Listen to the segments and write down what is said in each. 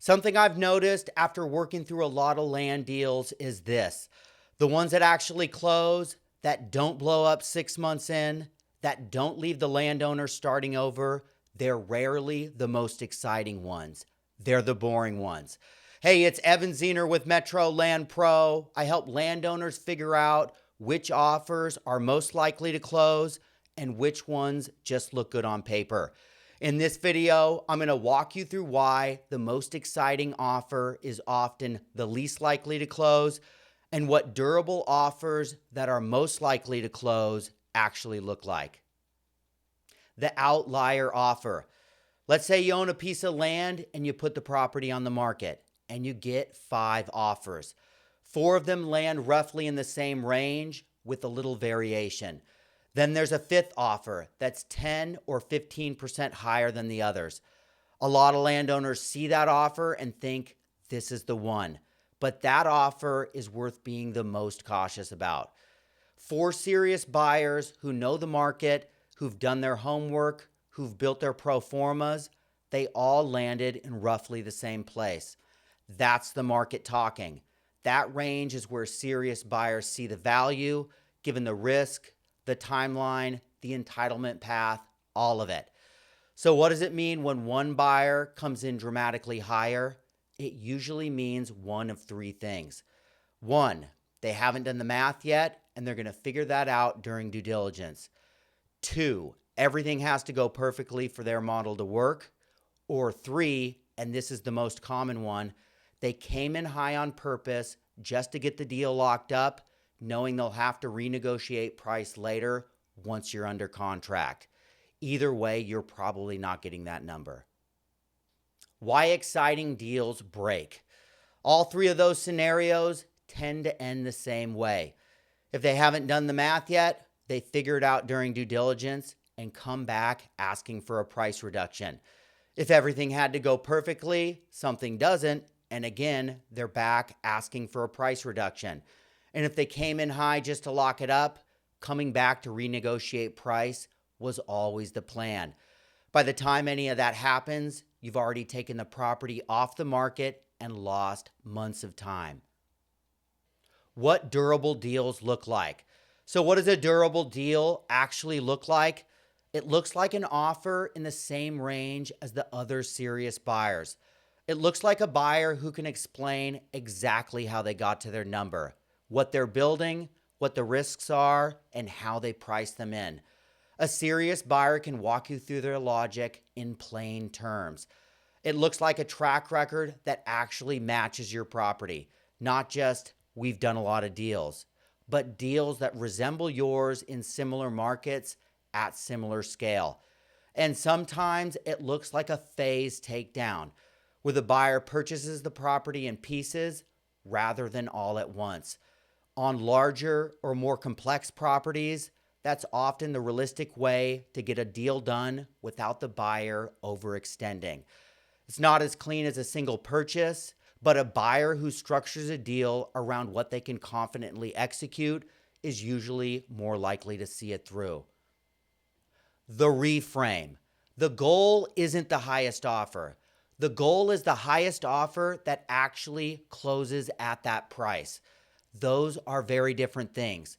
Something I've noticed after working through a lot of land deals is this. The ones that actually close, that don't blow up 6 months in, that don't leave the landowner starting over, they're rarely the most exciting ones. They're the boring ones. Hey, it's Evan Zener with Metro Land Pro. I help landowners figure out which offers are most likely to close and which ones just look good on paper. In this video, I'm going to walk you through why the most exciting offer is often the least likely to close and what durable offers that are most likely to close actually look like. The outlier offer. Let's say you own a piece of land and you put the property on the market and you get 5 offers. 4 of them land roughly in the same range with a little variation. Then there's a 5th offer that's 10 or 15% higher than the others. A lot of landowners see that offer and think this is the one, but that offer is worth being the most cautious about. 4 serious buyers who know the market, who've done their homework, who've built their pro formas, they all landed in roughly the same place. That's the market talking. That range is where serious buyers see the value, given the risk, the timeline, the entitlement path, all of it. So what does it mean when one buyer comes in dramatically higher? It usually means one of 3 things. 1, they haven't done the math yet, and they're going to figure that out during due diligence. 2, everything has to go perfectly for their model to work. Or 3, and this is the most common one, they came in high on purpose just to get the deal locked up, knowing they'll have to renegotiate price later once you're under contract. Either way, you're probably not getting that number. Why exciting deals break? All 3 of those scenarios tend to end the same way. If they haven't done the math yet, they figure it out during due diligence and come back asking for a price reduction. If everything had to go perfectly, something doesn't, and again, they're back asking for a price reduction. And if they came in high just to lock it up, coming back to renegotiate price was always the plan. By the time any of that happens, you've already taken the property off the market and lost months of time. What durable deals look like? So what does a durable deal actually look like? It looks like an offer in the same range as the other serious buyers. It looks like a buyer who can explain exactly how they got to their number, what they're building, what the risks are, and how they price them in. A serious buyer can walk you through their logic in plain terms. It looks like a track record that actually matches your property, not just we've done a lot of deals, but deals that resemble yours in similar markets at similar scale. And sometimes it looks like a phased takedown, where the buyer purchases the property in pieces rather than all at once. On larger or more complex properties, that's often the realistic way to get a deal done without the buyer overextending. It's not as clean as a single purchase, but a buyer who structures a deal around what they can confidently execute is usually more likely to see it through. The reframe. The goal isn't the highest offer. The goal is the highest offer that actually closes at that price. Those are very different things.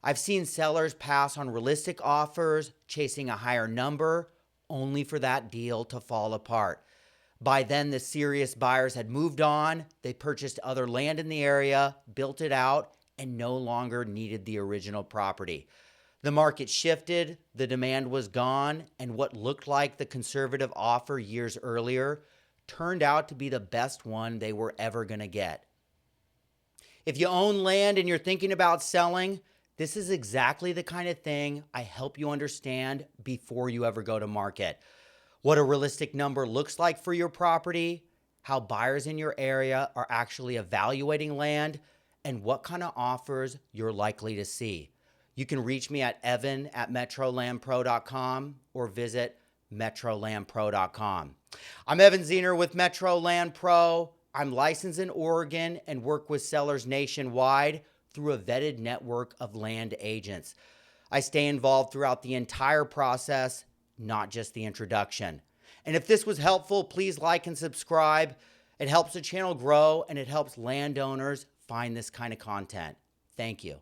I've seen sellers pass on realistic offers, chasing a higher number, only for that deal to fall apart. By then, the serious buyers had moved on, they purchased other land in the area, built it out, and no longer needed the original property. The market shifted, the demand was gone, and what looked like the conservative offer years earlier turned out to be the best one they were ever going to get. If you own land and you're thinking about selling, this is exactly the kind of thing I help you understand before you ever go to market. What a realistic number looks like for your property, how buyers in your area are actually evaluating land, and what kind of offers you're likely to see. You can reach me at evan@metrolandpro.com or visit metrolandpro.com. I'm Evan Zener with Metro Land Pro. I'm licensed in Oregon and work with sellers nationwide through a vetted network of land agents. I stay involved throughout the entire process, not just the introduction. And if this was helpful, please like and subscribe. It helps the channel grow and it helps landowners find this kind of content. Thank you.